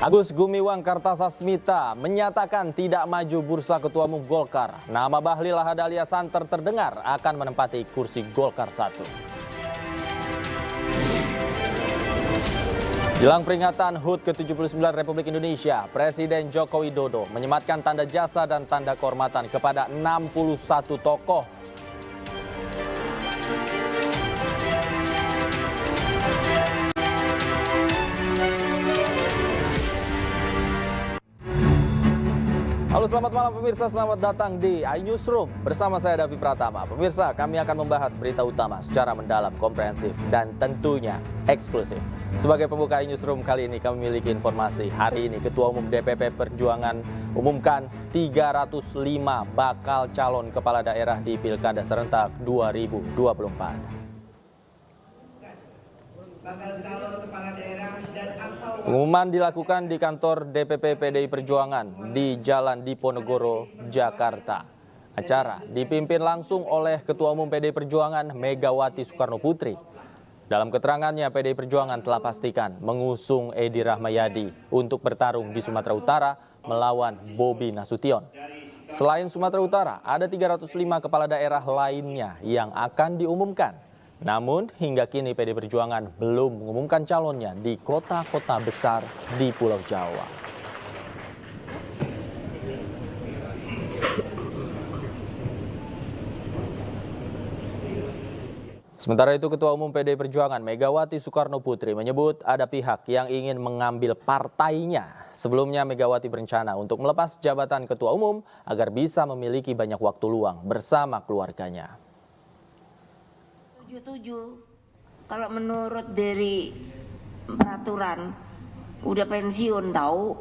Agus Gumiwang Kartasasmita menyatakan tidak maju bursa Ketua Umum Golkar. Nama Bahlil Lahadalia Santer terdengar akan menempati kursi Golkar 1. Jelang peringatan HUT ke-79 Republik Indonesia, Presiden Joko Widodo menyematkan tanda jasa dan tanda kehormatan kepada 61 tokoh. Halo, selamat malam pemirsa, selamat datang di iNewsroom bersama saya Davi Pratama. Pemirsa, kami akan membahas berita utama secara mendalam, komprehensif, dan tentunya eksklusif. Sebagai pembuka iNewsroom kali ini kami memiliki informasi. Hari ini Ketua Umum DPP Perjuangan umumkan 305 bakal calon kepala daerah di Pilkada serentak 2024. Pengumuman dilakukan di kantor DPP PDI Perjuangan di Jalan Diponegoro, Jakarta. Acara dipimpin langsung oleh Ketua Umum PDI Perjuangan Megawati Soekarnoputri. Dalam keterangannya, PDI Perjuangan telah pastikan mengusung Edi Rahmayadi untuk bertarung di Sumatera Utara melawan Bobi Nasution. Selain Sumatera Utara, ada 305 kepala daerah lainnya yang akan diumumkan. Namun hingga kini PDI Perjuangan belum mengumumkan calonnya di kota-kota besar di Pulau Jawa. Sementara itu Ketua Umum PDI Perjuangan Megawati Soekarnoputri menyebut ada pihak yang ingin mengambil partainya. Sebelumnya Megawati berencana untuk melepas jabatan Ketua Umum agar bisa memiliki banyak waktu luang bersama keluarganya. 77 kalau menurut dari peraturan udah pensiun tahu.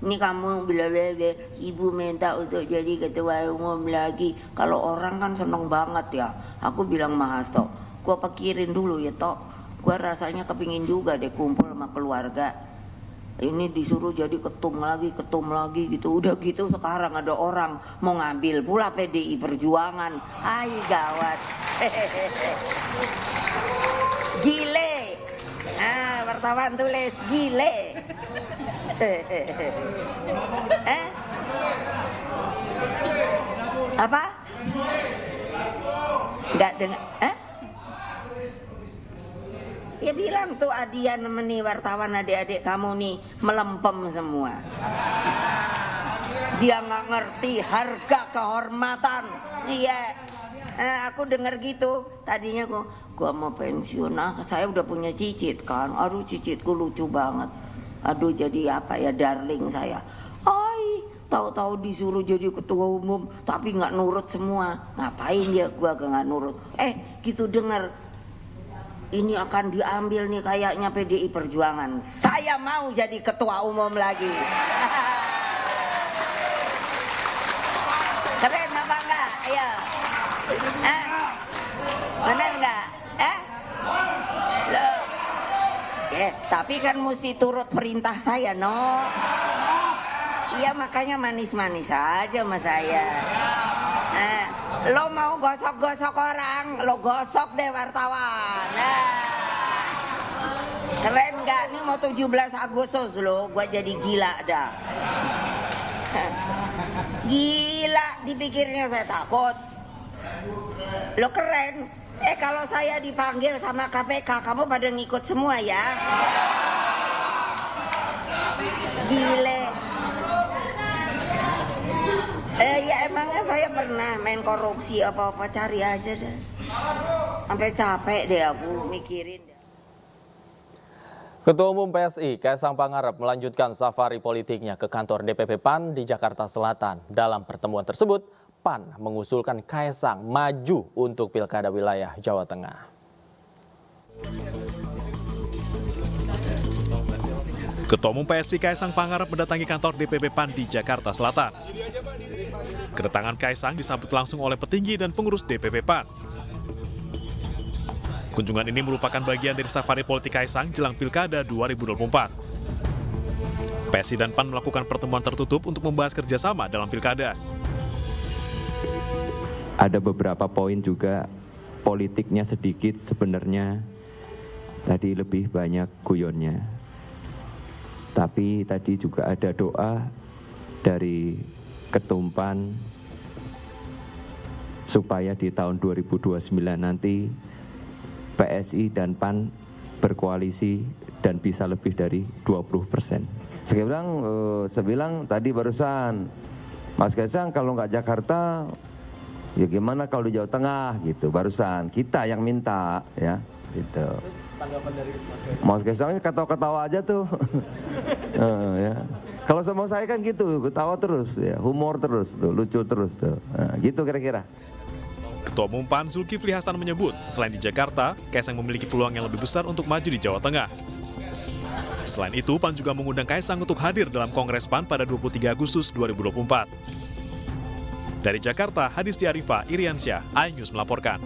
Ini kamu bila ibu minta untuk jadi ketua umum lagi. Kalau orang kan seneng banget ya. Aku bilang Mas Tok, gua pikirin dulu ya Tok. Gua rasanya kepingin juga deh kumpul sama keluarga. Ini disuruh jadi ketum lagi gitu. Udah gitu sekarang ada orang mau ngambil pula PDI Perjuangan. Hai gawat. Gile. Nah, wartawan tulis gile. Apa? Enggak dengar. Ya bilang tuh Adian nemeni wartawan adik-adik kamu nih melempem semua. Dia nggak ngerti harga kehormatan. Iya, aku dengar gitu. Tadinya gua mau pensiun, saya udah punya cicit kan. Aduh cicitku lucu banget. Aduh jadi apa ya darling saya. Tahu-tahu disuruh jadi ketua umum tapi nggak nurut semua. Ngapain ya gua nggak nurut? Gitu dengar. Ini akan diambil nih kayaknya PDI Perjuangan. Saya mau jadi ketua umum lagi. Keren apa enggak? Ayo. Bener enggak? Loh. Tapi kan mesti turut perintah saya, no. Iya makanya manis-manis aja sama saya. Lo mau gosok-gosok orang, lo gosok deh wartawan. Keren gak? Nih mau 17 Agustus lo, gua jadi gila dah. Gila, dipikirnya saya takut. Lo keren. Kalau saya dipanggil sama KPK, kamu pada ngikut semua ya. Gile. Ya emangnya saya pernah main korupsi apa-apa, cari aja deh. Sampai capek deh aku mikirin. Ketua Umum PSI Kaisang Pangarep melanjutkan safari politiknya ke kantor DPP PAN di Jakarta Selatan. Dalam pertemuan tersebut, PAN mengusulkan Kaisang maju untuk Pilkada wilayah Jawa Tengah. Ketua Umum PSI Kaisang Pangarep mendatangi kantor DPP PAN di Jakarta Selatan. Kedatangan Kaisang disambut langsung oleh petinggi dan pengurus DPP PAN. Kunjungan ini merupakan bagian dari safari politik Kaisang jelang Pilkada 2024. PSI dan PAN melakukan pertemuan tertutup untuk membahas kerjasama dalam Pilkada. Ada beberapa poin juga politiknya sedikit, sebenarnya tadi lebih banyak guyonnya. Tapi tadi juga ada doa dari Ketumpan supaya di tahun 2029 nanti PSI dan PAN berkoalisi dan bisa lebih dari 20%. Saya bilang tadi barusan, Mas Kaisang kalau nggak Jakarta, ya gimana kalau di Jawa Tengah gitu. Barusan kita yang minta, ya gitu. Mas Kaisang ketawa-ketawa aja tuh. Ya. Kalau sama saya kan gitu, ketawa terus, ya, humor terus, tuh, lucu terus tuh. Nah, gitu kira-kira. Ketua Umum PAN Zulkifli Hasan menyebut, selain di Jakarta, Kaisang memiliki peluang yang lebih besar untuk maju di Jawa Tengah. Selain itu, PAN juga mengundang Kaisang untuk hadir dalam Kongres PAN pada 23 Agustus 2024. Dari Jakarta, Hadisti Arifah, Iriansyah, iNews melaporkan.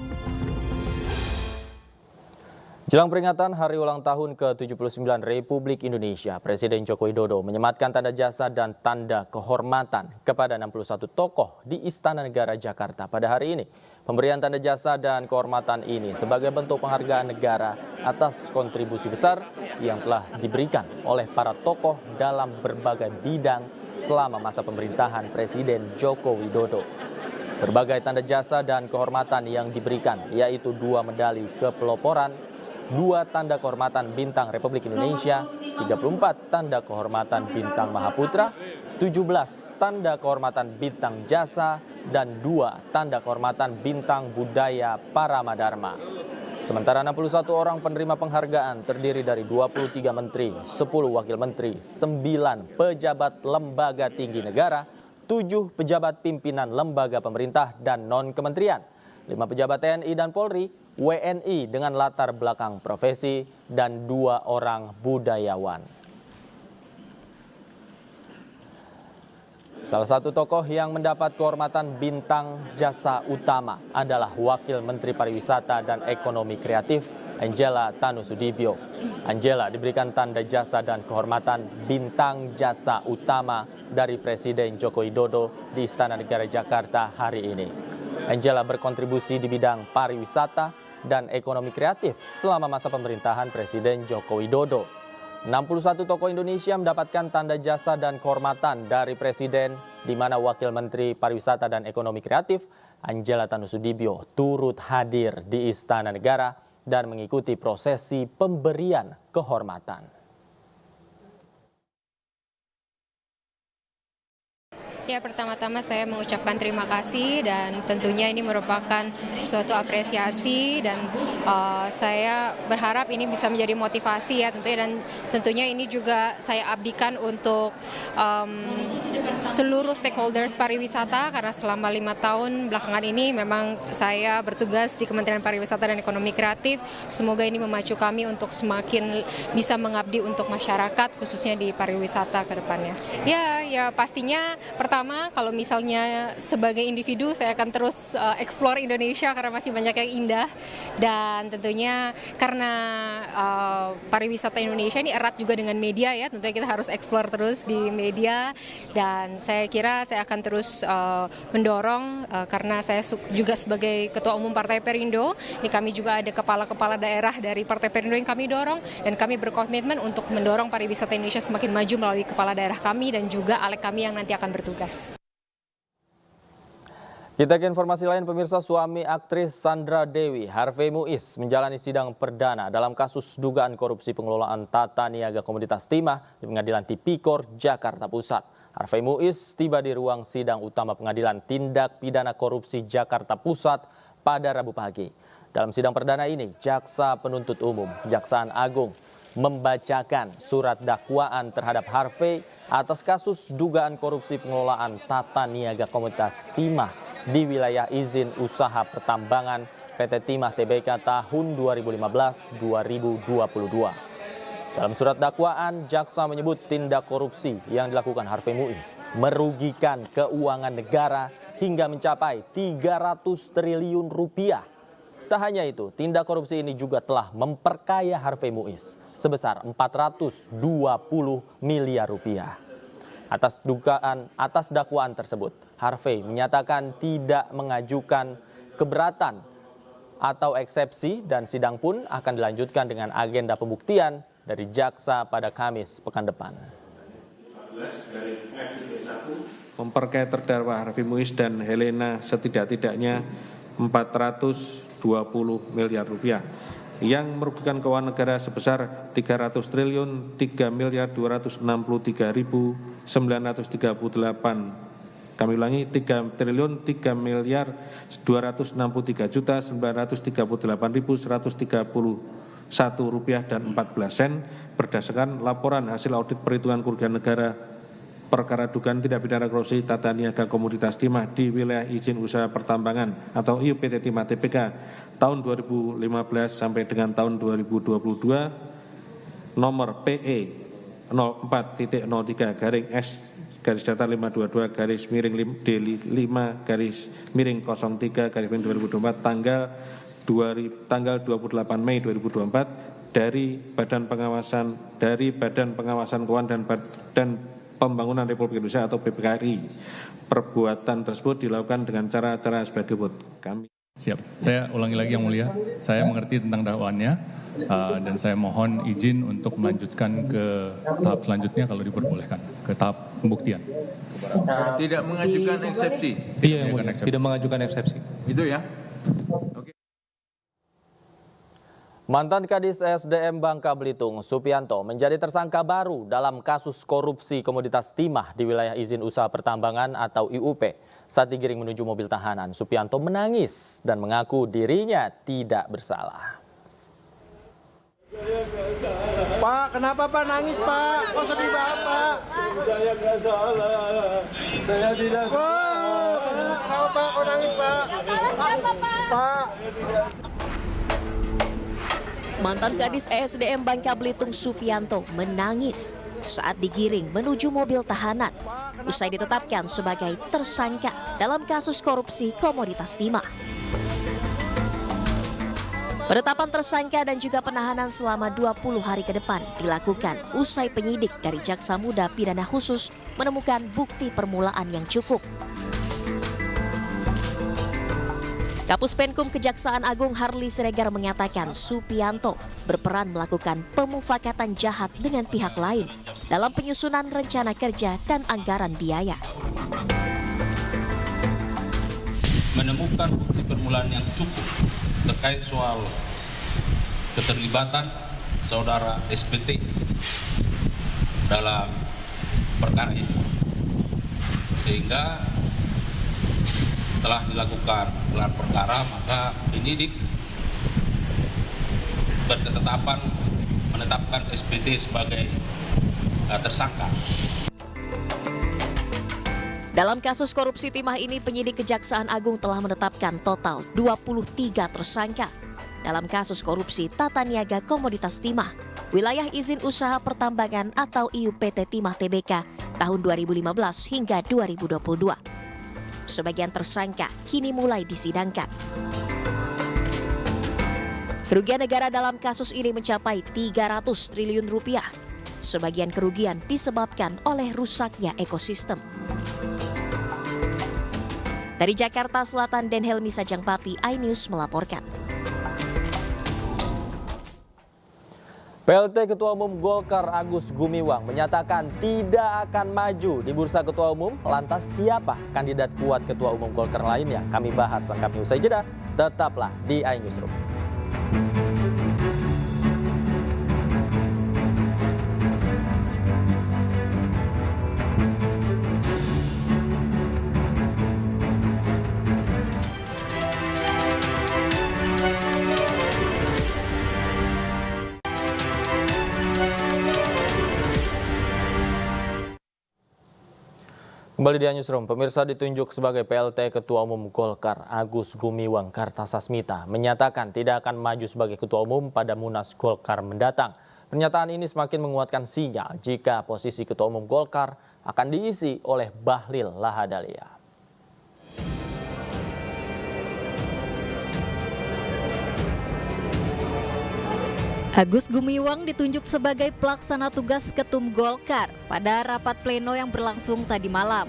Jelang peringatan Hari Ulang Tahun ke-79 Republik Indonesia, Presiden Joko Widodo menyematkan tanda jasa dan tanda kehormatan kepada 61 tokoh di Istana Negara Jakarta pada hari ini. Pemberian tanda jasa dan kehormatan ini sebagai bentuk penghargaan negara atas kontribusi besar yang telah diberikan oleh para tokoh dalam berbagai bidang selama masa pemerintahan Presiden Joko Widodo. Berbagai tanda jasa dan kehormatan yang diberikan yaitu 2 medali kepeloporan, 2 tanda kehormatan Bintang Republik Indonesia, 34 tanda kehormatan Bintang Mahaputra, 17 tanda kehormatan Bintang Jasa, dan 2 tanda kehormatan Bintang Budaya Paramadharma. Sementara 61 orang penerima penghargaan terdiri dari 23 menteri, 10 wakil menteri, 9 pejabat lembaga tinggi negara, 7 pejabat pimpinan lembaga pemerintah dan non-kementerian, 5 pejabat TNI dan Polri, WNI dengan latar belakang profesi, dan 2 orang budayawan. Salah satu tokoh yang mendapat kehormatan Bintang Jasa Utama adalah Wakil Menteri Pariwisata dan Ekonomi Kreatif, Angela Tanusudibyo. Angela diberikan tanda jasa dan kehormatan Bintang Jasa Utama dari Presiden Joko Widodo di Istana Negara Jakarta hari ini. Angela berkontribusi di bidang pariwisata dan ekonomi kreatif selama masa pemerintahan Presiden Joko Widodo. 61 tokoh Indonesia mendapatkan tanda jasa dan kehormatan dari Presiden, di mana Wakil Menteri Pariwisata dan Ekonomi Kreatif, Angela Tanusudibyo, turut hadir di Istana Negara dan mengikuti prosesi pemberian kehormatan. Ya, pertama-tama saya mengucapkan terima kasih dan tentunya ini merupakan suatu apresiasi dan saya berharap ini bisa menjadi motivasi ya tentunya, dan tentunya ini juga saya abdikan untuk seluruh stakeholders pariwisata karena selama 5 tahun belakangan ini memang saya bertugas di Kementerian Pariwisata dan Ekonomi Kreatif. Semoga ini memacu kami untuk semakin bisa mengabdi untuk masyarakat khususnya di pariwisata ke depannya. Ya pastinya pertama, kalau misalnya sebagai individu saya akan terus explore Indonesia karena masih banyak yang indah, dan tentunya karena pariwisata Indonesia ini erat juga dengan media ya, tentunya kita harus explore terus di media, dan saya kira saya akan terus mendorong karena saya juga sebagai Ketua Umum Partai Perindo, ini kami juga ada kepala-kepala daerah dari Partai Perindo yang kami dorong, dan kami berkomitmen untuk mendorong pariwisata Indonesia semakin maju melalui kepala daerah kami dan juga alek kami yang nanti akan bertugas. Kita ke informasi lain, pemirsa. Suami aktris Sandra Dewi, Harvey Muiz, menjalani sidang perdana dalam kasus dugaan korupsi pengelolaan tata niaga komoditas timah di Pengadilan Tipikor, Jakarta Pusat. Harvey Muiz tiba di ruang sidang utama Pengadilan Tindak Pidana Korupsi Jakarta Pusat pada Rabu pagi. Dalam sidang perdana ini, Jaksa Penuntut Umum Kejaksaan Agung membacakan surat dakwaan terhadap Harvey atas kasus dugaan korupsi pengelolaan tata niaga komoditas timah di wilayah izin usaha pertambangan PT Timah Tbk tahun 2015-2022. Dalam surat dakwaan, jaksa menyebut tindak korupsi yang dilakukan Harvey Muiz merugikan keuangan negara hingga mencapai 300 triliun rupiah. Tak hanya itu, tindak korupsi ini juga telah memperkaya Harvey Muiz sebesar 420 miliar rupiah. Atas dakwaan tersebut, Harvey menyatakan tidak mengajukan keberatan atau eksepsi, dan sidang pun akan dilanjutkan dengan agenda pembuktian dari jaksa pada Kamis pekan depan. memperkaya terdakwa Harvey Muiz dan Helena setidak-tidaknya 420 miliar rupiah yang merugikan keuangan negara sebesar 300 triliun 3 miliar 263.938. Kami ulangi, 3 triliun 3 miliar 263.938.131 rupiah dan 14 sen berdasarkan laporan hasil audit perhitungan kerugian negara perkara dugaan tindak pidana korupsi tata niaga komoditas timah di wilayah izin usaha pertambangan atau IUP PT Timah TBK tahun 2015 sampai dengan tahun 2022 nomor PE 04.03 garing S garis datar 522 garis miring D5 garis miring 03 garis miring 2024 tanggal 28 Mei 2024 dari Badan Pengawasan Keuangan dan Pembangunan Republik Indonesia atau BPKRI. Perbuatan tersebut dilakukan dengan cara-cara sebagai berikut. Kami Siap. Saya ulangi lagi yang mulia. Saya mengerti tentang dakwaannya dan saya mohon izin untuk melanjutkan ke tahap selanjutnya kalau diperbolehkan, ke tahap pembuktian. Tidak mengajukan eksepsi. Iya, tidak mengajukan eksepsi. Itu ya. Oke. Mantan Kadis SDM Bangka Belitung, Supianto, menjadi tersangka baru dalam kasus korupsi komoditas timah di wilayah izin usaha pertambangan atau IUP. Saat digiring menuju mobil tahanan, Supianto menangis dan mengaku dirinya tidak bersalah. Pak, kenapa Pak nangis Pak? Kok sedih banget Pak? Saya nggak salah, saya tidak salah. Kenapa Pak? Kok nangis Pak? Salah siapa Pak? Mantan Kadis ESDM Bangka Belitung Supianto menangis saat digiring menuju mobil tahanan usai ditetapkan sebagai tersangka dalam kasus korupsi komoditas timah. Penetapan tersangka dan juga penahanan selama 20 hari ke depan dilakukan usai penyidik dari Jaksa Muda Pidana Khusus menemukan bukti permulaan yang cukup. Kapus Penkum Kejaksaan Agung Harli Siregar mengatakan Supianto berperan melakukan pemufakatan jahat dengan pihak lain dalam penyusunan rencana kerja dan anggaran biaya. Menemukan bukti permulaan yang cukup terkait soal keterlibatan saudara SPT dalam perkara ini, sehingga telah dilakukan gelar perkara, maka penyidik berketetapan menetapkan SPT sebagai tersangka. Dalam kasus korupsi timah ini, penyidik Kejaksaan Agung telah menetapkan total 23 tersangka dalam kasus korupsi tata niaga komoditas timah, wilayah izin usaha pertambangan atau IUPT Timah TBK tahun 2015 hingga 2022. Sebagian tersangka kini mulai disidangkan. Kerugian negara dalam kasus ini mencapai 300 triliun rupiah. Sebagian kerugian disebabkan oleh rusaknya ekosistem. Dari Jakarta Selatan, Den Helmi Sajangpati, iNews melaporkan. PLT Ketua Umum Golkar Agus Gumiwang menyatakan tidak akan maju di bursa Ketua Umum. Lantas siapa kandidat kuat Ketua Umum Golkar lainnya? Kami bahas lengkapnya usai jeda. Tetaplah di iNewsroom. Kembali di Newsroom, pemirsa, ditunjuk sebagai PLT Ketua Umum Golkar Agus Gumiwang Kartasasmita menyatakan tidak akan maju sebagai Ketua Umum pada Munas Golkar mendatang. Pernyataan ini semakin menguatkan sinyal jika posisi Ketua Umum Golkar akan diisi oleh Bahlil Lahadalia. Agus Gumiwang ditunjuk sebagai pelaksana tugas Ketum Golkar pada rapat pleno yang berlangsung tadi malam.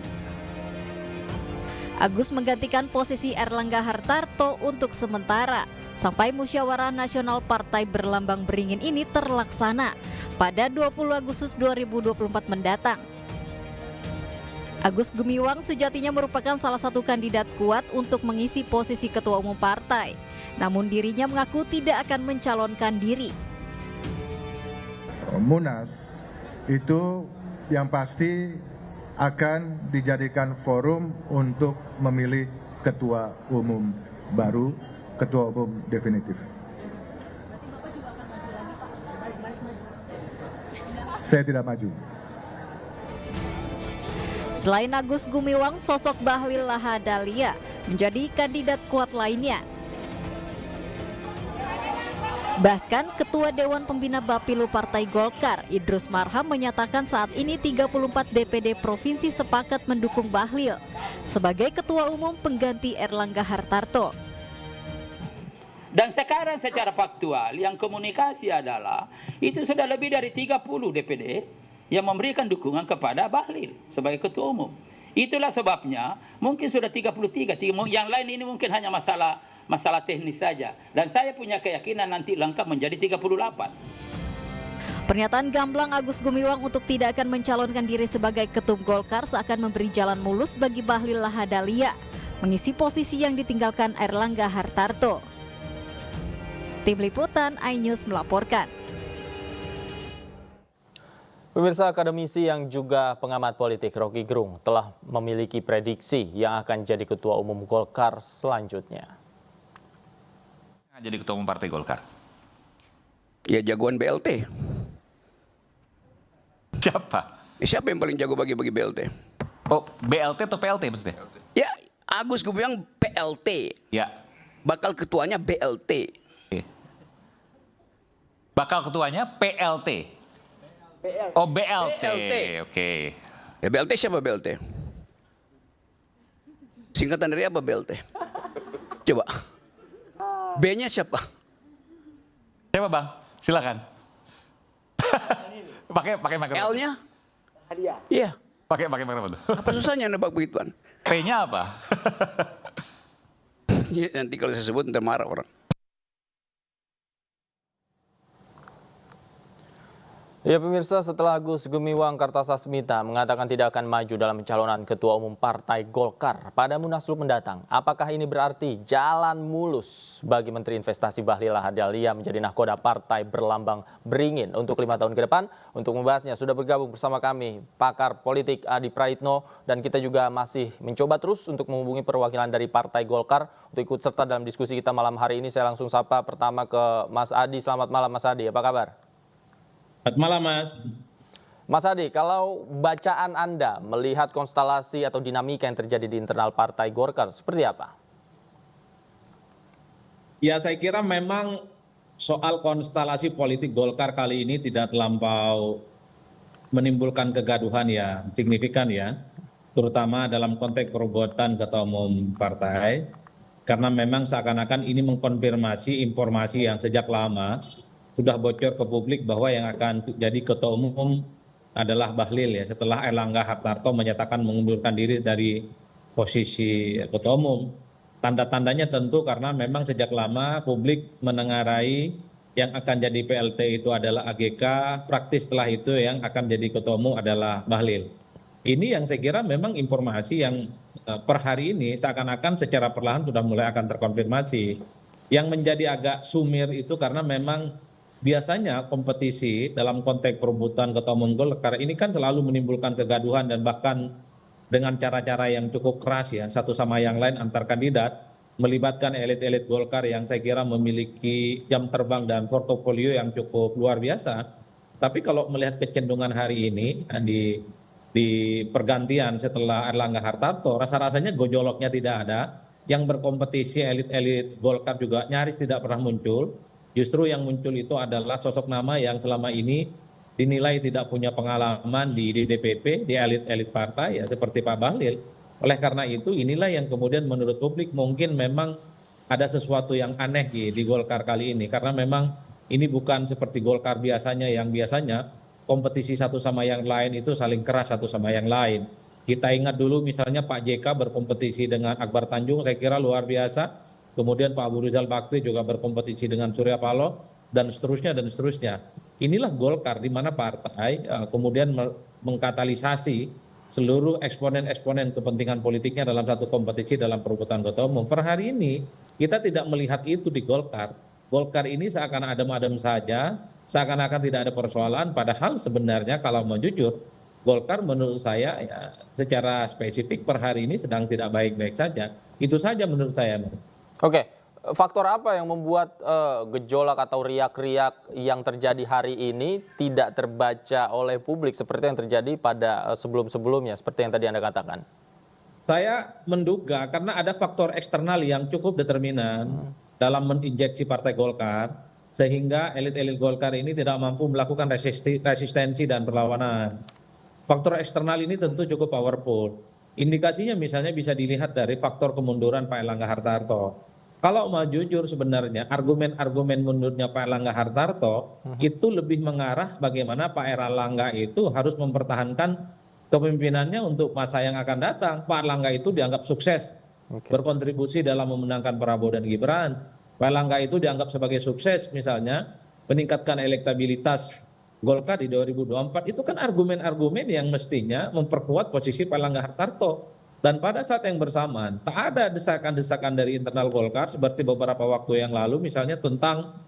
Agus menggantikan posisi Erlangga Hartarto untuk sementara sampai musyawarah nasional partai berlambang beringin ini terlaksana pada 20 Agustus 2024 mendatang. Agus Gumiwang sejatinya merupakan salah satu kandidat kuat untuk mengisi posisi ketua umum partai. Namun dirinya mengaku tidak akan mencalonkan diri. Munas itu yang pasti akan dijadikan forum untuk memilih ketua umum baru, ketua umum definitif. Saya tidak maju. Selain Agus Gumiwang, sosok Bahlil Lahadalia menjadi kandidat kuat lainnya. Bahkan Ketua Dewan Pembina Bapilu Partai Golkar, Idrus Marham, menyatakan saat ini 34 DPD Provinsi sepakat mendukung Bahlil sebagai Ketua Umum pengganti Erlangga Hartarto. Dan sekarang secara faktual yang komunikasi adalah itu sudah lebih dari 30 DPD yang memberikan dukungan kepada Bahlil sebagai Ketua Umum. Itulah sebabnya mungkin sudah 33, yang lain ini mungkin hanya masalah teknis saja. Dan saya punya keyakinan nanti lengkap menjadi 38. Pernyataan gamblang Agus Gumiwang untuk tidak akan mencalonkan diri sebagai Ketum Golkar seakan memberi jalan mulus bagi Bahlil Lahadalia mengisi posisi yang ditinggalkan Erlangga Hartarto. Tim Liputan iNews melaporkan. Pemirsa, akademisi yang juga pengamat politik Rocky Gerung telah memiliki prediksi yang akan jadi Ketua Umum Golkar selanjutnya. Jadi Ketua Umum Partai Golkar? Ya jagoan BLT. Siapa? Siapa yang paling jago bagi-bagi BLT? Oh, BLT atau PLT maksudnya? Ya, Agus Gumiwang PLT. Ya. Bakal ketuanya BLT. Bakal ketuanya PLT. Oh, BLT. Oke. Ya, BLT siapa BLT? Singkatan dari apa BLT? Coba. B-nya siapa? Siapa, Bang? Silakan. pakai L-nya? Hadiah. Iya. Pakai apa tuh? Apa susahnya nebak begituan? P-nya apa? Ya, nanti kalau saya sebut ntar marah orang. Ya pemirsa, setelah Agus Gumiwang Kartasasmita mengatakan tidak akan maju dalam pencalonan Ketua Umum Partai Golkar pada Munaslup mendatang, apakah ini berarti jalan mulus bagi Menteri Investasi Bahlil Lahadalia menjadi nahkoda partai berlambang beringin untuk 5 tahun ke depan? Untuk membahasnya sudah bergabung bersama kami pakar politik Adi Praitno, dan kita juga masih mencoba terus untuk menghubungi perwakilan dari Partai Golkar untuk ikut serta dalam diskusi kita malam hari ini. Saya langsung sapa pertama ke Mas Adi. Selamat malam Mas Adi, apa kabar? Selamat malam, Mas. Mas Adi, kalau bacaan Anda melihat konstelasi atau dinamika yang terjadi di internal Partai Golkar, seperti apa? Ya, saya kira memang soal konstelasi politik Golkar kali ini tidak terlampau menimbulkan kegaduhan yang signifikan ya, terutama dalam konteks perebutan Ketua Umum Partai, karena memang seakan-akan ini mengkonfirmasi informasi yang sejak lama sudah bocor ke publik bahwa yang akan jadi Ketua Umum adalah Bahlil ya, setelah Erlangga Hartarto menyatakan mengundurkan diri dari posisi Ketua Umum. Tanda-tandanya tentu karena memang sejak lama publik menengarai yang akan jadi PLT itu adalah AGK, praktis setelah itu yang akan jadi Ketua Umum adalah Bahlil. Ini yang saya kira memang informasi yang per hari ini seakan-akan secara perlahan sudah mulai akan terkonfirmasi. Yang menjadi agak sumir itu karena memang biasanya kompetisi dalam konteks perebutan Ketua Umum Golkar ini kan selalu menimbulkan kegaduhan dan bahkan dengan cara-cara yang cukup keras ya, satu sama yang lain antar kandidat, melibatkan elit-elit Golkar yang saya kira memiliki jam terbang dan portofolio yang cukup luar biasa. Tapi kalau melihat kecenderungan hari ini di pergantian setelah Erlangga Hartarto, rasa-rasanya gojoloknya tidak ada, yang berkompetisi elit-elit Golkar juga nyaris tidak pernah muncul. Justru yang muncul itu adalah sosok nama yang selama ini dinilai tidak punya pengalaman di DPP, di elit-elit partai ya, seperti Pak Bahlil. Oleh karena itu inilah yang kemudian menurut publik mungkin memang ada sesuatu yang aneh di Golkar kali ini. Karena memang ini bukan seperti Golkar biasanya yang biasanya kompetisi satu sama yang lain itu saling keras satu sama yang lain. Kita ingat dulu misalnya Pak JK berkompetisi dengan Akbar Tanjung, saya kira luar biasa. Kemudian Pak Abu Rizal Bakri juga berkompetisi dengan Surya Paloh dan seterusnya dan seterusnya. Inilah Golkar di mana partai kemudian mengkatalisasi seluruh eksponen-eksponen kepentingan politiknya dalam satu kompetisi dalam perebutan ketua umum. Per hari ini kita tidak melihat itu di Golkar. Golkar ini seakan adem-adem saja, seakan-akan tidak ada persoalan, padahal sebenarnya kalau mau jujur, Golkar menurut saya ya, secara spesifik per hari ini sedang tidak baik-baik saja. Itu saja menurut saya. Oke, faktor apa yang membuat gejolak atau riak-riak yang terjadi hari ini tidak terbaca oleh publik seperti yang terjadi pada sebelum-sebelumnya, seperti yang tadi Anda katakan? Saya menduga karena ada faktor eksternal yang cukup determinan dalam menginjeksi Partai Golkar, sehingga elit-elit Golkar ini tidak mampu melakukan resistensi dan perlawanan. Faktor eksternal ini tentu cukup powerful. Indikasinya misalnya bisa dilihat dari faktor kemunduran Pak Erlangga Hartarto. Kalau mau jujur sebenarnya argumen-argumen mundurnya Pak Erlangga Hartarto itu lebih mengarah bagaimana Pak Erlangga itu harus mempertahankan kepemimpinannya untuk masa yang akan datang. Pak Erlangga itu dianggap sukses berkontribusi dalam memenangkan Prabowo dan Gibran. Pak Erlangga itu dianggap sebagai sukses misalnya meningkatkan elektabilitas Golkar di 2024. Itu kan argumen-argumen yang mestinya memperkuat posisi Pak Erlangga Hartarto. Dan pada saat yang bersamaan tak ada desakan-desakan dari internal Golkar seperti beberapa waktu yang lalu misalnya tentang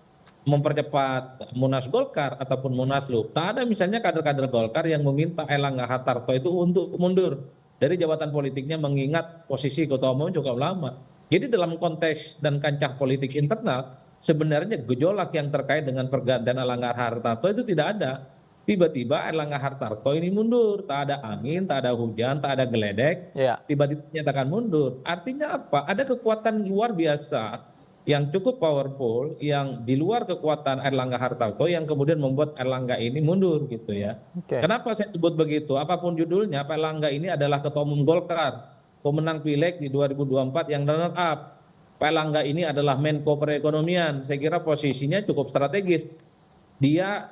mempercepat Munas Golkar ataupun Munaslup. Tak ada misalnya kader-kader Golkar yang meminta Erlangga Hartarto itu untuk mundur dari jabatan politiknya mengingat posisi ketua umum cukup lama. Jadi dalam konteks dan kancah politik internal sebenarnya gejolak yang terkait dengan pergantian Erlangga Hartarto itu tidak ada. Tiba-tiba Erlangga Hartarto ini mundur, tak ada angin, tak ada hujan, tak ada geledek, tiba-tiba dinyatakan mundur. Artinya apa? Ada kekuatan luar biasa yang cukup powerful, yang di luar kekuatan Erlangga Hartarto yang kemudian membuat Erlangga ini mundur gitu ya. Kenapa saya sebut begitu? Apapun judulnya, Pak Erlangga ini adalah ketua umum Golkar, pemenang pileg di 2024 yang runner up. Pak Erlangga ini adalah Menko Perekonomian. Saya kira posisinya cukup strategis. Dia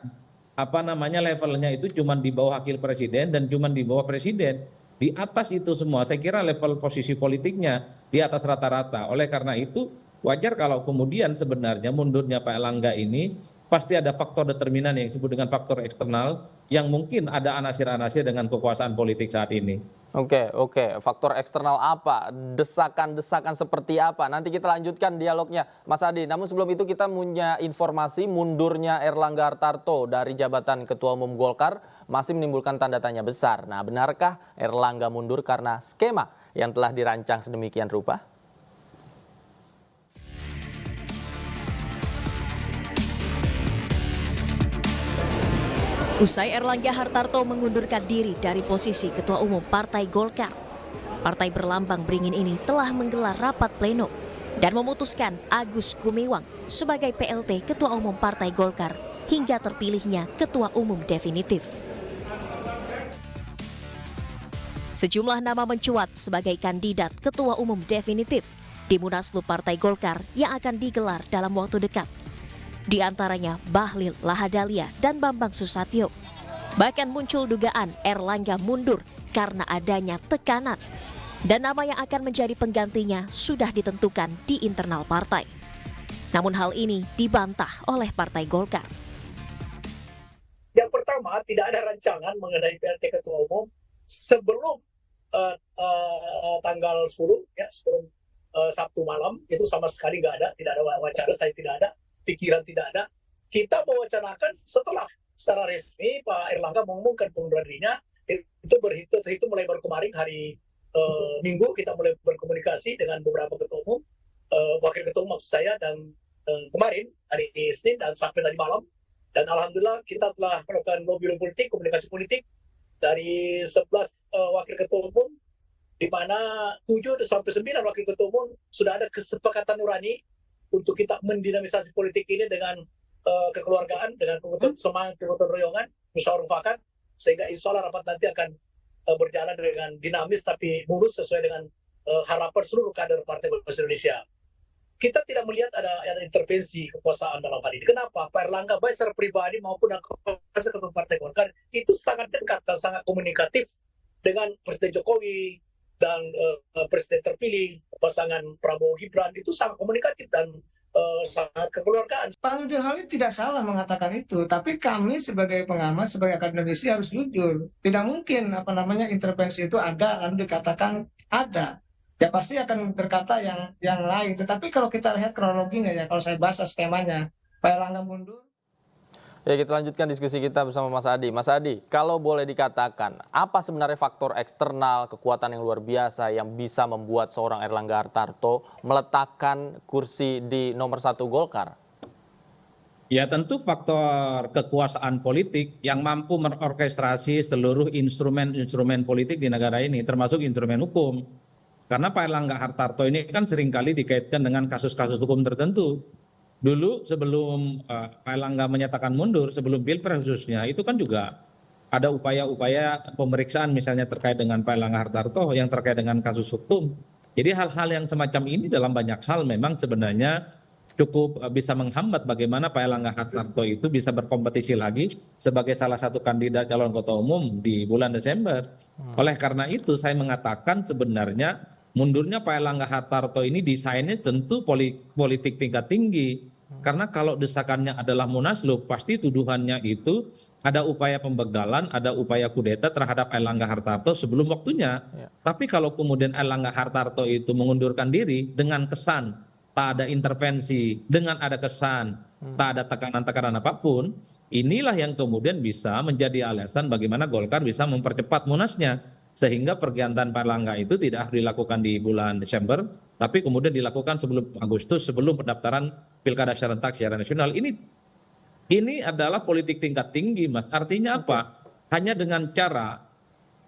levelnya itu cuma di bawah wakil presiden dan cuma di bawah presiden. Di atas itu semua saya kira level posisi politiknya di atas rata-rata. Oleh karena itu wajar kalau kemudian sebenarnya mundurnya Pak Erlangga ini pasti ada faktor determinan yang disebut dengan faktor eksternal yang mungkin ada anasir-anasir dengan kekuasaan politik saat ini. Oke. Faktor eksternal apa? Desakan-desakan seperti apa? Nanti kita lanjutkan dialognya, Mas Adi. Namun sebelum itu kita punya informasi mundurnya Erlangga Hartarto dari jabatan Ketua Umum Golkar masih menimbulkan tanda tanya besar. Nah, benarkah Erlangga mundur karena skema yang telah dirancang sedemikian rupa? Usai Erlangga Hartarto mengundurkan diri dari posisi Ketua Umum Partai Golkar, partai berlambang beringin ini telah menggelar rapat pleno dan memutuskan Agus Gumiwang sebagai PLT Ketua Umum Partai Golkar hingga terpilihnya Ketua Umum definitif. Sejumlah nama mencuat sebagai kandidat Ketua Umum definitif di Munaslup Partai Golkar yang akan digelar dalam waktu dekat. Di antaranya Bahlil Lahadalia dan Bambang Susatyo. Bahkan muncul dugaan Erlangga mundur karena adanya tekanan. Dan nama yang akan menjadi penggantinya sudah ditentukan di internal partai. Namun hal ini dibantah oleh Partai Golkar. Yang pertama, tidak ada rancangan mengenai PLT Ketua Umum sebelum tanggal 10, ya, sebelum Sabtu malam, itu sama sekali nggak ada, tidak ada wacana, saya tidak ada. Pikiran tidak ada. Kita mewacanakan setelah secara resmi Pak Erlangga mengumumkan pengunduran dirinya. Itu berhitung mulai baru kemarin hari Minggu kita mulai berkomunikasi dengan beberapa ketua umum, wakil ketua umum maksud saya, dan kemarin hari Senin dan sampai tadi malam. Dan alhamdulillah kita telah melakukan lobby politik, komunikasi politik dari 11 wakil ketua umum, di mana 7 sampai 9 wakil ketua umum sudah ada kesepakatan nurani untuk kita mendinamisasi politik ini dengan kekeluargaan, dengan semangat kegotong royongan, musyawarah mufakat, sehingga insya Allah rapat nanti akan berjalan dengan dinamis tapi mulus sesuai dengan harapan seluruh kader Partai Golkar Indonesia. Kita tidak melihat ada intervensi kekuasaan dalam hal ini. Kenapa? Pak Erlangga baik secara pribadi maupun ketua Partai Golkar itu sangat dekat dan sangat komunikatif dengan Presiden Jokowi dan Presiden terpilih pasangan Prabowo Gibran, itu sangat komunikatif dan sangat kekeluargaan. Pak Nurdin tidak salah mengatakan itu, tapi kami sebagai pengamat, sebagai akademisi harus jujur. Tidak mungkin intervensi itu ada lalu dikatakan ada. Ya pasti akan berkata yang lain. Tetapi kalau kita lihat kronologinya ya, kalau saya bahas skemanya, Pak Erlangga mundur. Ya, kita lanjutkan diskusi kita bersama Mas Adi. Mas Adi, kalau boleh dikatakan, apa sebenarnya faktor eksternal, kekuatan yang luar biasa yang bisa membuat seorang Erlangga Hartarto meletakkan kursi di nomor 1 Golkar? Ya tentu faktor kekuasaan politik yang mampu mengorkestrasi seluruh instrumen-instrumen politik di negara ini, termasuk instrumen hukum. Karena Pak Erlangga Hartarto ini kan seringkali dikaitkan dengan kasus-kasus hukum tertentu. Dulu sebelum Pak Erlangga menyatakan mundur, sebelum Pilpres khususnya, itu kan juga ada upaya-upaya pemeriksaan misalnya terkait dengan Pak Erlangga Hartarto yang terkait dengan kasus hukum. Jadi hal-hal yang semacam ini dalam banyak hal memang sebenarnya cukup bisa menghambat bagaimana Pak Erlangga Hartarto itu bisa berkompetisi lagi sebagai salah satu kandidat calon ketua umum di bulan Desember. Oleh karena itu saya mengatakan sebenarnya mundurnya Pak Erlangga Hartarto ini desainnya tentu politik tingkat tinggi. Karena kalau desakannya adalah Munaslup, pasti tuduhannya itu ada upaya pembegalan, ada upaya kudeta terhadap Erlangga Hartarto sebelum waktunya. Tapi kalau kemudian Erlangga Hartarto itu mengundurkan diri dengan kesan tak ada intervensi, dengan ada kesan tak ada tekanan-tekanan apapun, inilah yang kemudian bisa menjadi alasan bagaimana Golkar bisa mempercepat Munasnya. Sehingga pergantian Pak Erlangga itu tidak harus dilakukan di bulan Desember, tapi kemudian dilakukan sebelum Agustus, sebelum pendaftaran Pilkada serentak secara nasional. Ini adalah politik tingkat tinggi, Mas. Artinya apa? Hanya dengan cara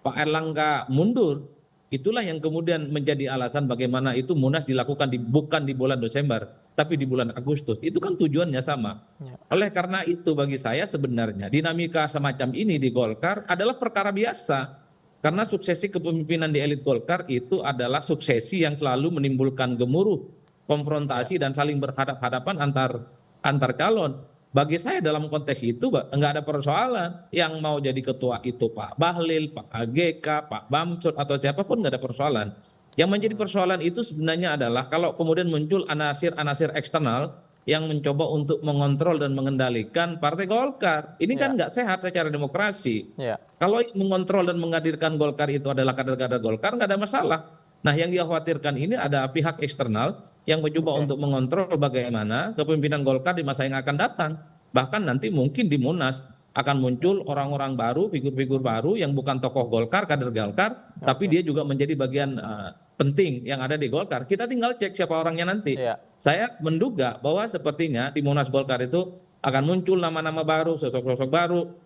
Pak Erlangga mundur, itulah yang kemudian menjadi alasan bagaimana itu Munas dilakukan bukan di bulan Desember, tapi di bulan Agustus. Itu kan tujuannya sama. Oleh karena itu bagi saya sebenarnya dinamika semacam ini di Golkar adalah perkara biasa. Karena suksesi kepemimpinan di elit Golkar itu adalah suksesi yang selalu menimbulkan gemuruh, konfrontasi dan saling berhadapan-hadapan antar calon. Bagi saya dalam konteks itu nggak ada persoalan. Yang mau jadi ketua itu Pak Bahlil, Pak AGK, Pak Bamsud atau siapapun nggak ada persoalan. Yang menjadi persoalan itu sebenarnya adalah kalau kemudian muncul anasir-anasir eksternal yang mencoba untuk mengontrol dan mengendalikan Partai Golkar. Ini kan nggak sehat secara demokrasi. Kalau mengontrol dan menghadirkan Golkar itu adalah kader-kader Golkar, nggak ada masalah. Nah yang dikhawatirkan ini ada pihak eksternal yang mencoba untuk mengontrol bagaimana kepemimpinan Golkar di masa yang akan datang. Bahkan nanti mungkin di Munas akan muncul orang-orang baru, figur-figur baru yang bukan tokoh Golkar, kader Golkar, tapi dia juga menjadi bagian penting yang ada di Golkar. Kita tinggal cek siapa orangnya nanti. Saya menduga bahwa sepertinya di Munas Golkar itu akan muncul nama-nama baru, sosok-sosok baru,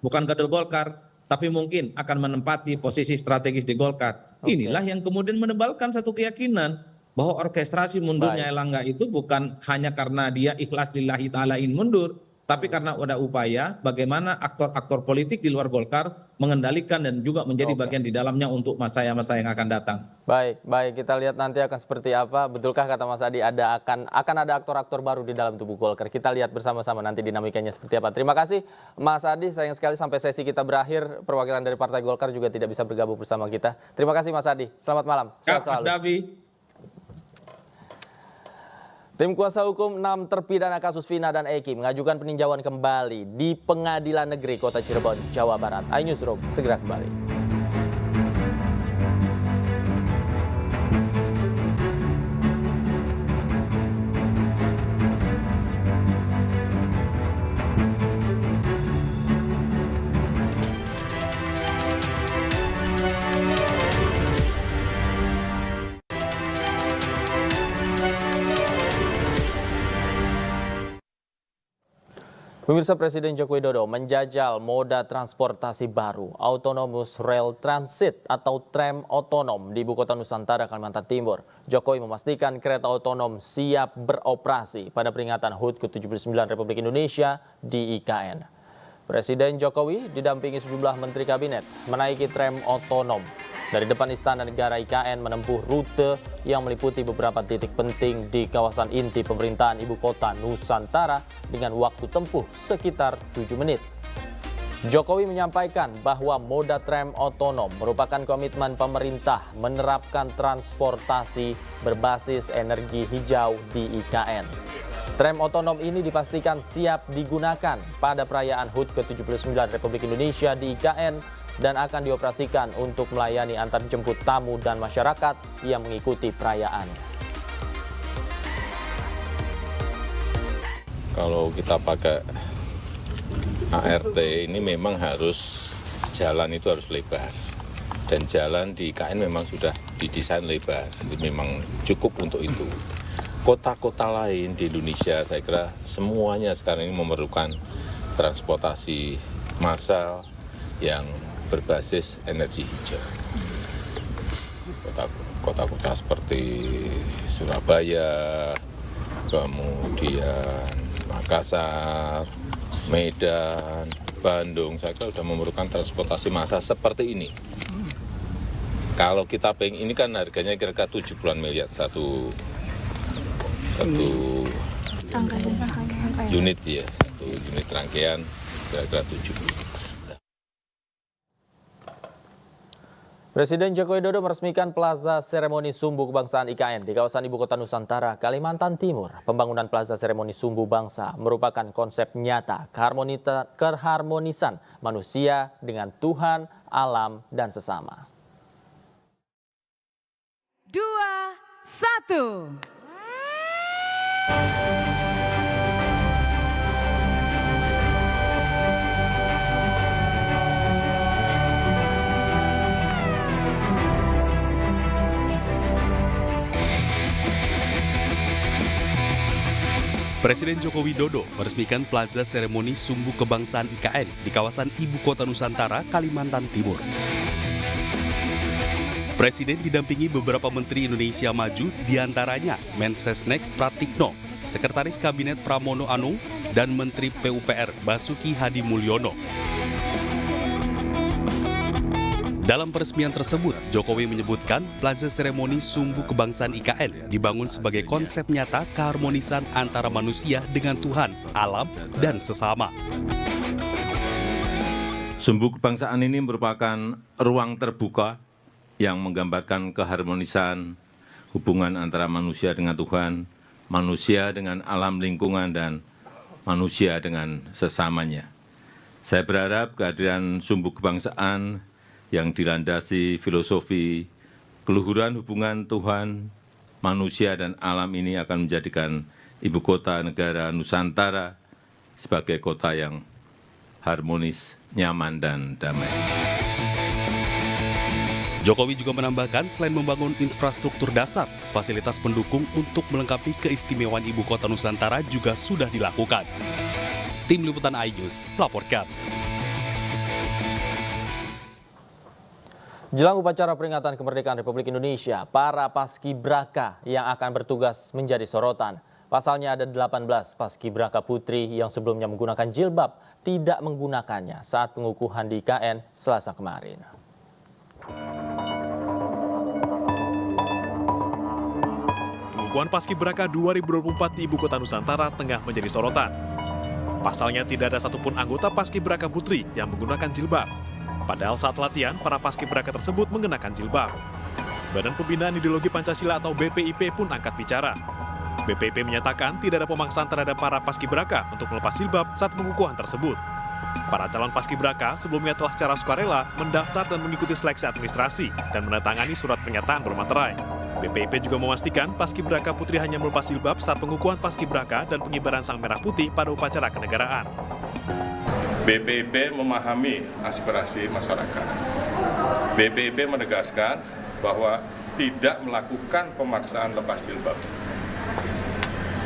bukan kader Golkar, tapi mungkin akan menempati posisi strategis di Golkar. Inilah yang kemudian menebalkan satu keyakinan bahwa orkestrasi mundurnya Erlangga itu bukan hanya karena dia ikhlas lillahi ta'ala ingin mundur, tapi karena ada upaya bagaimana aktor-aktor politik di luar Golkar mengendalikan dan juga menjadi bagian di dalamnya untuk masa yang akan datang. Baik, kita lihat nanti akan seperti apa. Betulkah kata Mas Adi akan ada aktor-aktor baru di dalam tubuh Golkar? Kita lihat bersama-sama nanti dinamikanya seperti apa. Terima kasih Mas Adi, sayang sekali sampai sesi kita berakhir perwakilan dari Partai Golkar juga tidak bisa bergabung bersama kita. Terima kasih Mas Adi, selamat malam. Sehat selalu. Mas Davi. Tim kuasa hukum 6 terpidana kasus Vina dan Eki mengajukan peninjauan kembali di Pengadilan Negeri Kota Cirebon, Jawa Barat. iNewsroom segera kembali. Pemirsa, Presiden Joko Widodo menjajal moda transportasi baru, Autonomous Rail Transit atau tram otonom di Ibu Kota Nusantara, Kalimantan Timur. Jokowi memastikan kereta otonom siap beroperasi pada peringatan HUT ke-79 Republik Indonesia di IKN. Presiden Jokowi didampingi sejumlah Menteri Kabinet menaiki tram otonom dari depan Istana Negara IKN menempuh rute yang meliputi beberapa titik penting di kawasan inti pemerintahan Ibu Kota Nusantara dengan waktu tempuh sekitar 7 menit. Jokowi menyampaikan bahwa moda tram otonom merupakan komitmen pemerintah menerapkan transportasi berbasis energi hijau di IKN. Tram otonom ini dipastikan siap digunakan pada perayaan HUT ke-79 Republik Indonesia di IKN dan akan dioperasikan untuk melayani antar jemput tamu dan masyarakat yang mengikuti perayaan. Kalau kita pakai ART ini memang harus jalan itu harus lebar. Dan jalan di IKN memang sudah didesain lebar, memang cukup untuk itu. Kota-kota lain di Indonesia saya kira semuanya sekarang ini memerlukan transportasi massal yang berbasis energi hijau. Kota-kota seperti Surabaya, kemudian Makassar, Medan, Bandung, saya kira sudah memerlukan transportasi massal seperti ini. Kalau kita pengen, ini kan harganya kira-kira 70-an miliar satu unit ya, satu unit rangkaian kira-kira 70. Presiden Joko Widodo meresmikan Plaza Seremoni Sumbu Kebangsaan IKN di kawasan Ibu Kota Nusantara, Kalimantan Timur. Pembangunan Plaza Seremoni Sumbu Bangsa merupakan konsep nyata keharmonisan manusia dengan Tuhan, alam, dan sesama. 2, 1. Presiden Joko Widodo meresmikan Plaza Seremoni Sumbu Kebangsaan IKN di kawasan Ibu Kota Nusantara, Kalimantan Timur. Presiden didampingi beberapa Menteri Indonesia Maju, diantaranya Mensesnek Pratikno, Sekretaris Kabinet Pramono Anung, dan Menteri PUPR Basuki Hadi Mulyono. Dalam peresmian tersebut, Jokowi menyebutkan Plaza Seremoni Sumbu Kebangsaan IKN dibangun sebagai konsep nyata keharmonisan antara manusia dengan Tuhan, alam, dan sesama. Sumbu Kebangsaan ini merupakan ruang terbuka yang menggambarkan keharmonisan hubungan antara manusia dengan Tuhan, manusia dengan alam lingkungan, dan manusia dengan sesamanya. Saya berharap kehadiran Sumbu Kebangsaan yang dilandasi filosofi keluhuran hubungan Tuhan, manusia, dan alam ini akan menjadikan Ibu Kota Negara Nusantara sebagai kota yang harmonis, nyaman, dan damai. Jokowi juga menambahkan selain membangun infrastruktur dasar, fasilitas pendukung untuk melengkapi keistimewaan Ibu Kota Nusantara juga sudah dilakukan. Tim Liputan iNews melaporkan. Jelang upacara peringatan kemerdekaan Republik Indonesia, para paskibraka yang akan bertugas menjadi sorotan. Pasalnya ada 18 paskibraka putri yang sebelumnya menggunakan jilbab tidak menggunakannya saat pengukuhan di IKN Selasa kemarin. Pengukuhan Paskibraka 2024 di Ibu Kota Nusantara tengah menjadi sorotan. Pasalnya tidak ada satupun anggota Paskibraka putri yang menggunakan jilbab. Padahal saat latihan, para paskibraka tersebut mengenakan jilbab. Badan Pembinaan Ideologi Pancasila atau BPIP pun angkat bicara. BPIP menyatakan tidak ada pemaksaan terhadap para paskibraka untuk melepas jilbab saat pengukuhan tersebut. Para calon paskibraka sebelumnya telah secara sukarela mendaftar dan mengikuti seleksi administrasi dan menandatangani surat pernyataan bermaterai. BPIP juga memastikan paskibraka putri hanya melepas jilbab saat pengukuhan paskibraka dan pengibaran sang merah putih pada upacara kenegaraan. BPIP memahami aspirasi masyarakat. BPIP menegaskan bahwa tidak melakukan pemaksaan lepas jilbab.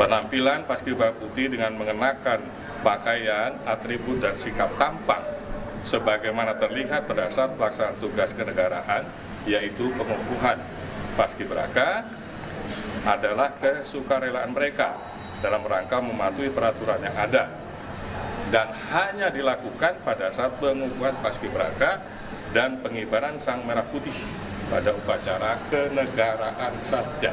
Penampilan paskibraka putih dengan mengenakan pakaian, atribut, dan sikap tampang sebagaimana terlihat pada saat pelaksanaan tugas kenegaraan, yaitu pengukuhan paskibraka, adalah kesukarelaan mereka dalam rangka mematuhi peraturan yang ada dan hanya dilakukan pada saat pengukuhan paskibraka dan pengibaran sang merah putih pada upacara kenegaraan saja.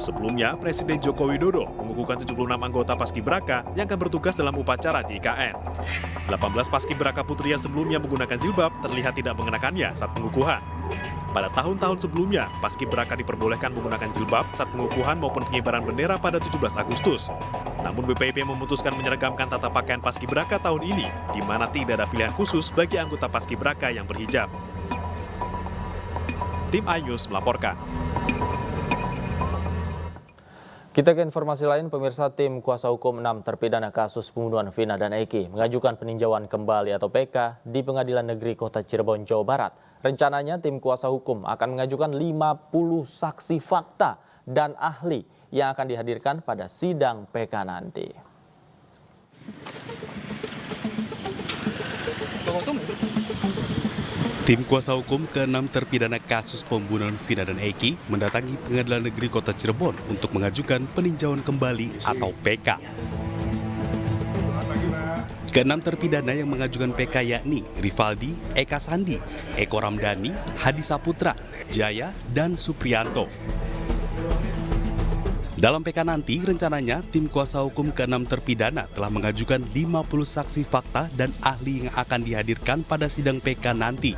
Sebelumnya, Presiden Joko Widodo mengukuhkan 76 anggota paskibraka yang akan bertugas dalam upacara di IKN. 18 paskibraka putri yang sebelumnya menggunakan jilbab terlihat tidak mengenakannya saat pengukuhan. Pada tahun-tahun sebelumnya, paskibraka diperbolehkan menggunakan jilbab saat pengukuhan maupun pengibaran bendera pada 17 Agustus. Namun BPIP memutuskan menyeragamkan tata pakaian paskibraka tahun ini, di mana tidak ada pilihan khusus bagi anggota paskibraka yang berhijab. Tim iNews melaporkan. Kita ke informasi lain, pemirsa. Tim kuasa hukum 6 terpidana kasus pembunuhan Vina dan Eki mengajukan peninjauan kembali atau PK di Pengadilan Negeri Kota Cirebon, Jawa Barat. Rencananya tim kuasa hukum akan mengajukan 50 saksi fakta dan ahli yang akan dihadirkan pada sidang PK nanti. Tim kuasa hukum ke-6 terpidana kasus pembunuhan Vina dan Eki mendatangi Pengadilan Negeri Kota Cirebon untuk mengajukan peninjauan kembali atau PK. Ke-6 terpidana yang mengajukan PK yakni Rivaldi, Eka Sandi, Eko Ramdhani, Hadi Saputra, Jaya, dan Supriyanto. Dalam PK nanti, rencananya tim kuasa hukum ke-6 terpidana telah mengajukan 50 saksi fakta dan ahli yang akan dihadirkan pada sidang PK nanti.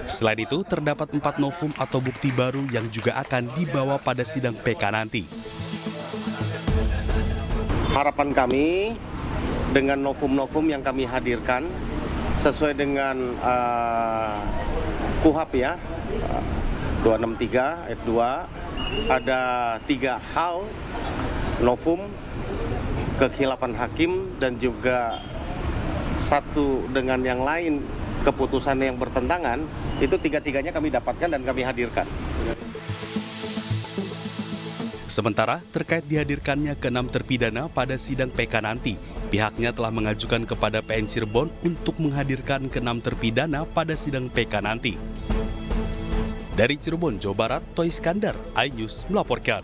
Selain itu, terdapat 4 novum atau bukti baru yang juga akan dibawa pada sidang PK nanti. Harapan kami dengan novum-novum yang kami hadirkan sesuai dengan KUHP ya, 263 ayat 2, ada 3 hal novum, kekhilapan hakim, dan juga satu dengan yang lain keputusan yang bertentangan. Itu tiga-tiganya kami dapatkan dan kami hadirkan. Sementara terkait dihadirkannya ke-6 terpidana pada sidang PK nanti, pihaknya telah mengajukan kepada PN Cirebon untuk menghadirkan ke-6 terpidana pada sidang PK nanti. Dari Cirebon, Jawa Barat, Toy Iskandar, iNews melaporkan.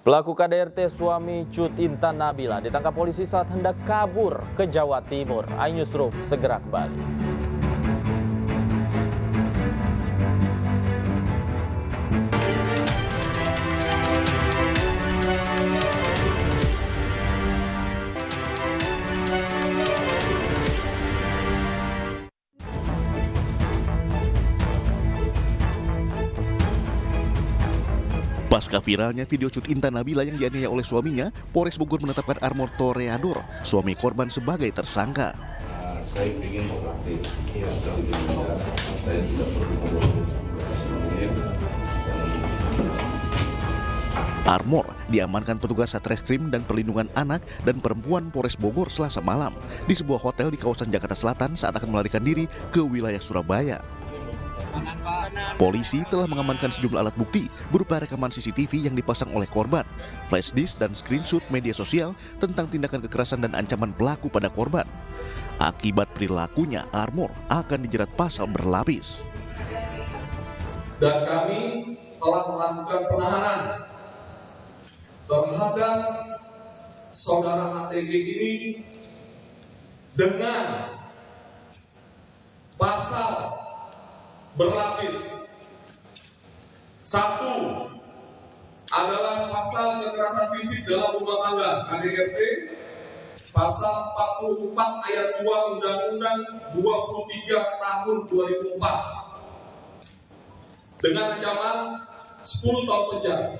Pelaku KDRT suami Cut Intan Nabila ditangkap polisi saat hendak kabur ke Jawa Timur. iNewsroom segera kembali. Pasca viralnya video Cut Intan Nabila yang dianiaya oleh suaminya, Polres Bogor menetapkan Armor Toreador, suami korban, sebagai tersangka. Saya ingin mengaktif, saya tidak perlu Armor diamankan petugas Satreskrim dan Perlindungan Anak dan Perempuan Polres Bogor Selasa malam di sebuah hotel di kawasan Jakarta Selatan saat akan melarikan diri ke wilayah Surabaya. Polisi telah mengamankan sejumlah alat bukti berupa rekaman CCTV yang dipasang oleh korban, flash disk dan screenshot media sosial tentang tindakan kekerasan dan ancaman pelaku pada korban. Akibat perilakunya, Armor akan dijerat pasal berlapis. Dan kami telah melakukan penahanan terhadap saudara HTG ini dengan pasal berlapis. Satu adalah pasal kekerasan fisik dalam rumah tangga KDRT, pasal 44 ayat 2 Undang-Undang 23 tahun 2004 dengan ancaman 10 tahun penjara.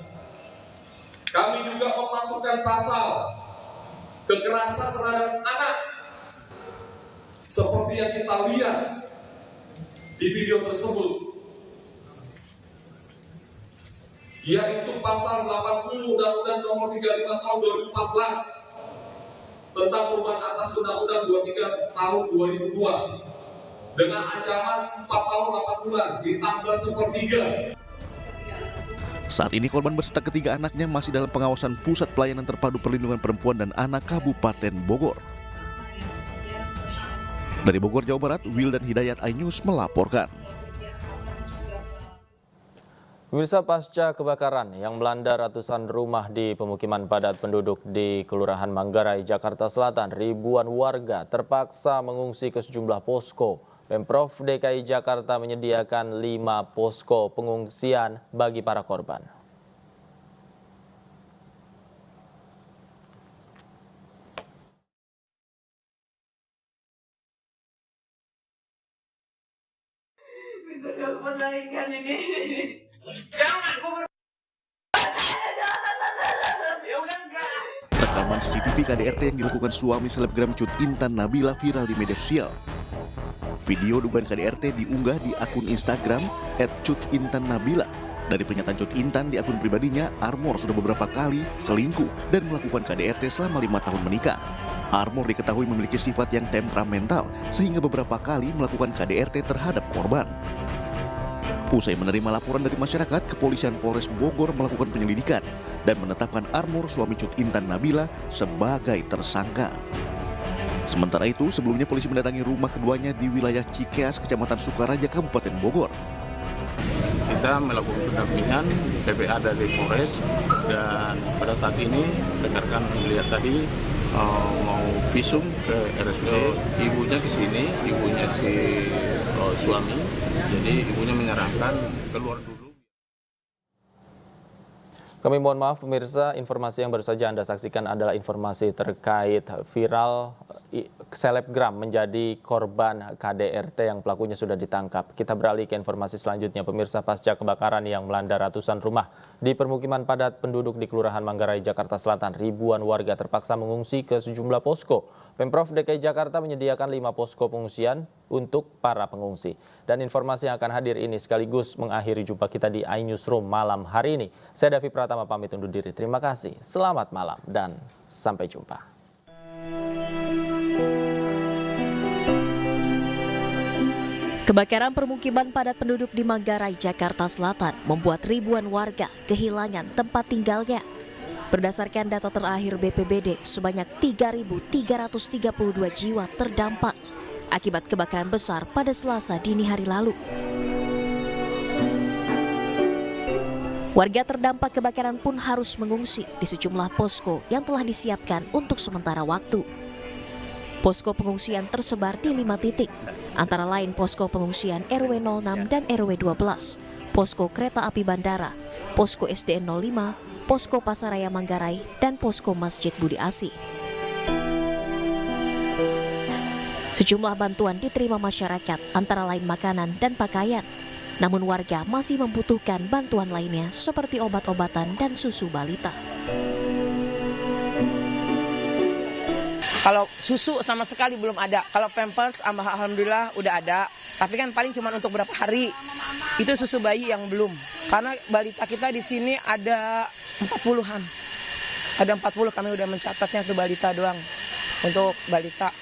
Kami juga memasukkan pasal kekerasan terhadap anak seperti yang kita lihat di video tersebut, yaitu pasal 80 Undang-Undang Nomor 35 Tahun 2014 tentang perubahan atas Undang-Undang 23 Tahun 2002 dengan ancaman 4 tahun 8 bulan ditambah sepertiga. Saat ini korban beserta ketiga anaknya masih dalam pengawasan Pusat Pelayanan Terpadu Perlindungan Perempuan dan Anak Kabupaten Bogor. Dari Bogor, Jawa Barat, Wildan Hidayat, iNews melaporkan. Pemirsa, pasca kebakaran yang melanda ratusan rumah di pemukiman padat penduduk di Kelurahan Manggarai, Jakarta Selatan, ribuan warga terpaksa mengungsi ke sejumlah posko. Pemprov DKI Jakarta menyediakan 5 posko pengungsian bagi para korban. persaingan ini. Jangan, Rekaman CCTV KDRT yang dilakukan suami selebgram Cut Intan Nabila viral di media sosial. Video dugaan KDRT diunggah di akun Instagram @cutintan_nabila. Dari pernyataan Cut Intan di akun pribadinya, Armor sudah beberapa kali selingkuh dan melakukan KDRT selama 5 tahun menikah. Armor diketahui memiliki sifat yang temperamental sehingga beberapa kali melakukan KDRT terhadap korban. Usai menerima laporan dari masyarakat, Kepolisian Polres Bogor melakukan penyelidikan dan menetapkan Armor suami Cut Intan Nabila sebagai tersangka. Sementara itu, sebelumnya polisi mendatangi rumah keduanya di wilayah Cikeas, Kecamatan Sukaraja, Kabupaten Bogor. Kita melakukan pendampingan PPA dari Polres, dan pada saat ini rekan-rekan melihat tadi mau visum ke RSUD, ibunya ke sini, ibunya si suami, jadi ibunya menyarankan keluar dulu. Kami mohon maaf pemirsa, informasi yang baru saja Anda saksikan adalah informasi terkait viral selebgram menjadi korban KDRT yang pelakunya sudah ditangkap. Kita beralih ke informasi selanjutnya pemirsa. Pasca kebakaran yang melanda ratusan rumah di permukiman padat penduduk di Kelurahan Manggarai, Jakarta Selatan, ribuan warga terpaksa mengungsi ke sejumlah posko. Pemprov DKI Jakarta menyediakan 5 posko pengungsian untuk para pengungsi. Dan informasi yang akan hadir ini sekaligus mengakhiri jumpa kita di iNewsroom malam hari ini. Saya Davi Pratama pamit undur diri. Terima kasih, selamat malam, dan sampai jumpa. Kebakaran permukiman padat penduduk di Manggarai, Jakarta Selatan membuat ribuan warga kehilangan tempat tinggalnya. Berdasarkan data terakhir BPBD, sebanyak 3.332 jiwa terdampak akibat kebakaran besar pada Selasa dini hari lalu. Warga terdampak kebakaran pun harus mengungsi di sejumlah posko yang telah disiapkan untuk sementara waktu. Posko pengungsian tersebar di 5 titik, antara lain posko pengungsian RW 06 dan RW 12, posko kereta api bandara, posko SDN 05, posko Pasaraya Manggarai, dan posko Masjid Budi Asih. Sejumlah bantuan diterima masyarakat, antara lain makanan dan pakaian. Namun warga masih membutuhkan bantuan lainnya seperti obat-obatan dan susu balita. Kalau susu sama sekali belum ada. Kalau Pampers alhamdulillah udah ada. Tapi kan paling cuma untuk berapa hari. Itu susu bayi yang belum. Karena balita kita di sini ada 40-an. Ada 40, kami udah mencatatnya tuh balita doang. Untuk balita.